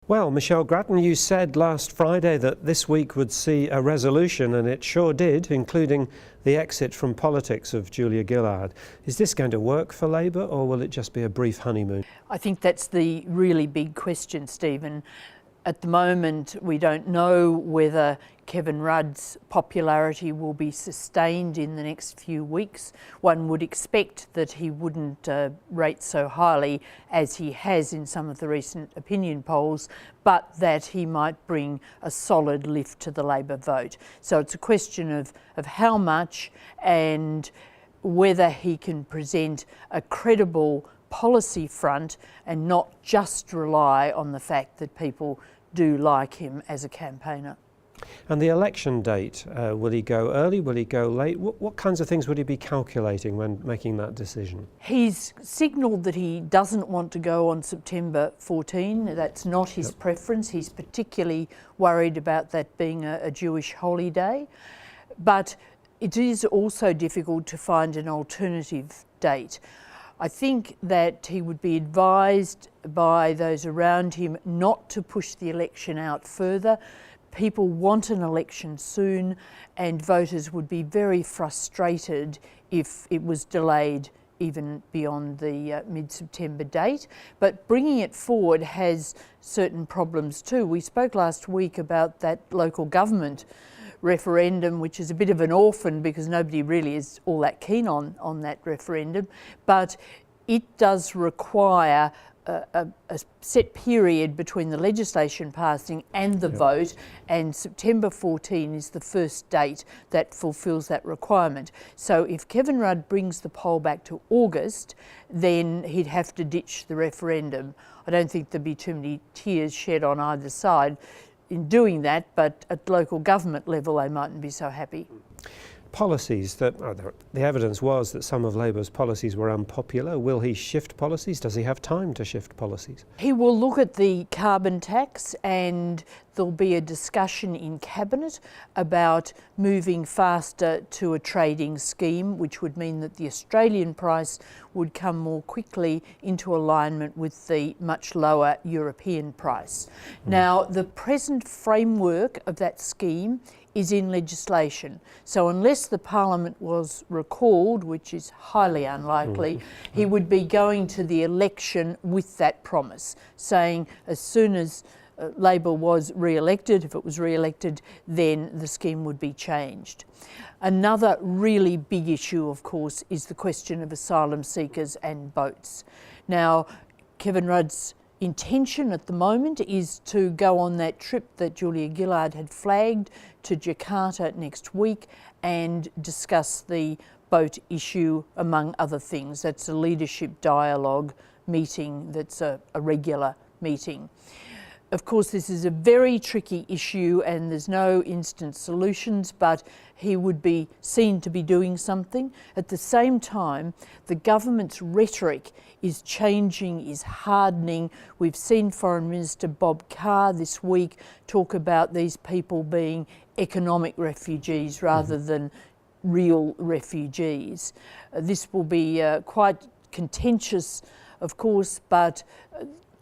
Well, Michelle Grattan, you said last Friday that this week would see a resolution, and it sure did, including the exit from politics of Julia Gillard. Is this going to work for Labor, or will it just be a brief honeymoon? I think that's the really big question, Stephen. At the moment, we don't know whether Kevin Rudd's popularity will be sustained in the next few weeks. One would expect that he wouldn't rate so highly as he has in some of the recent opinion polls, but that he might bring a solid lift to the Labor vote. So it's a question of how much and whether he can present a credible policy front and not just rely on the fact that people do like him as a campaigner. And the election date, will he go early, will he go late? What kinds of things would he be calculating when making that decision? He's signalled that he doesn't want to go on September 14. That's not his preference. He's particularly worried about that being a Jewish holiday. But it is also difficult to find an alternative date. I think that he would be advised by those around him not to push the election out further. People want an election soon, and voters would be very frustrated if it was delayed even beyond the mid-September date. But bringing it forward has certain problems too. We spoke last week about that local government referendum, which is a bit of an orphan because nobody really is all that keen on that referendum, but it does require a set period between the legislation passing and the vote, and September 14 is the first date that fulfills that requirement. So if Kevin Rudd brings the poll back to August, then he'd have to ditch the referendum. I don't think there'd be too many tears shed on either side in doing that, but at local government level they mightn't be so happy. Policies that the evidence was that some of Labor's policies were unpopular. Will he shift policies? Does he have time to shift policies? He will look at the carbon tax, and there'll be a discussion in Cabinet about moving faster to a trading scheme, which would mean that the Australian price would come more quickly into alignment with the much lower European price. Now, the present framework of that scheme is in legislation. So unless the Parliament was recalled, which is highly unlikely, he would be going to the election with that promise, saying as soon as Labor was re-elected, if it was re-elected, then the scheme would be changed. Another really big issue, of course, is the question of asylum seekers and boats. Now, Kevin Rudd's intention at the moment is to go on that trip that Julia Gillard had flagged to Jakarta next week and discuss the boat issue, among other things. That's a leadership dialogue meeting that's a regular meeting. Of course, this is a very tricky issue and there's no instant solutions, but he would be seen to be doing something. At the same time, the government's rhetoric is changing, is hardening. We've seen Foreign Minister Bob Carr this week talk about these people being economic refugees rather than real refugees. This will be quite contentious, of course, but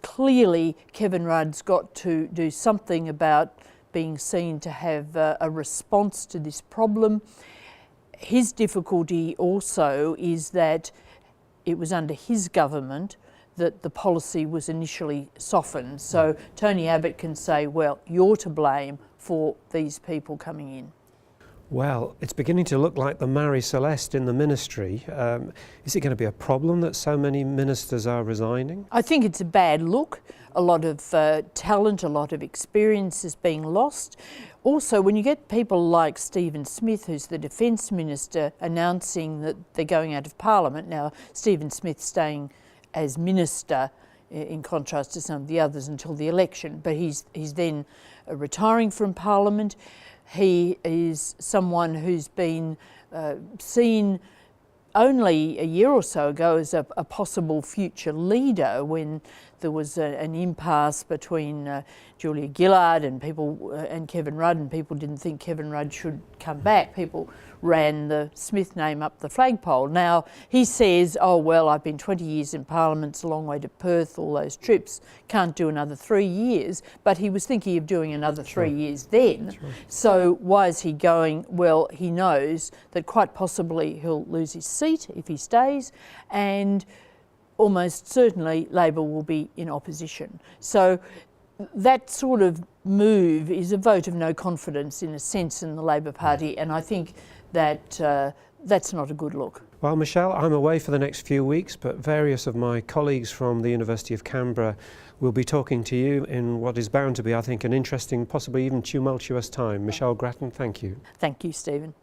clearly Kevin Rudd's got to do something about being seen to have a response to this problem. His difficulty also is that it was under his government that the policy was initially softened. So Tony Abbott can say, well, you're to blame for these people coming in. Well, it's beginning to look like the Marie Celeste in the ministry. Is it going to be a problem that so many ministers are resigning? I think it's a bad look. A lot of talent, a lot of experience is being lost. Also, when you get people like Stephen Smith, who's the Defence Minister, announcing that they're going out of Parliament. Now, Stephen Smith staying as Minister in contrast to some of the others until the election, but he's then retiring from Parliament. He is someone who's been seen only a year or so ago as a possible future leader when there was an impasse between Julia Gillard and people and Kevin Rudd, and people didn't think Kevin Rudd should come back. People ran the Smith name up the flagpole. Now he says, oh well, I've been 20 years in Parliament, it's a long way to Perth, all those trips, can't do another 3 years, but he was thinking of doing another 3 years then. Right. So why is he going? Well, he knows that quite possibly he'll lose his seat if he stays, and almost certainly Labor will be in opposition. So that sort of move is a vote of no confidence in a sense in the Labor Party, and I think that that's not a good look. Well, Michelle, I'm away for the next few weeks, but various of my colleagues from the University of Canberra will be talking to you in what is bound to be, I think, an interesting, possibly even tumultuous time. Michelle Grattan, thank you. Thank you, Stephen.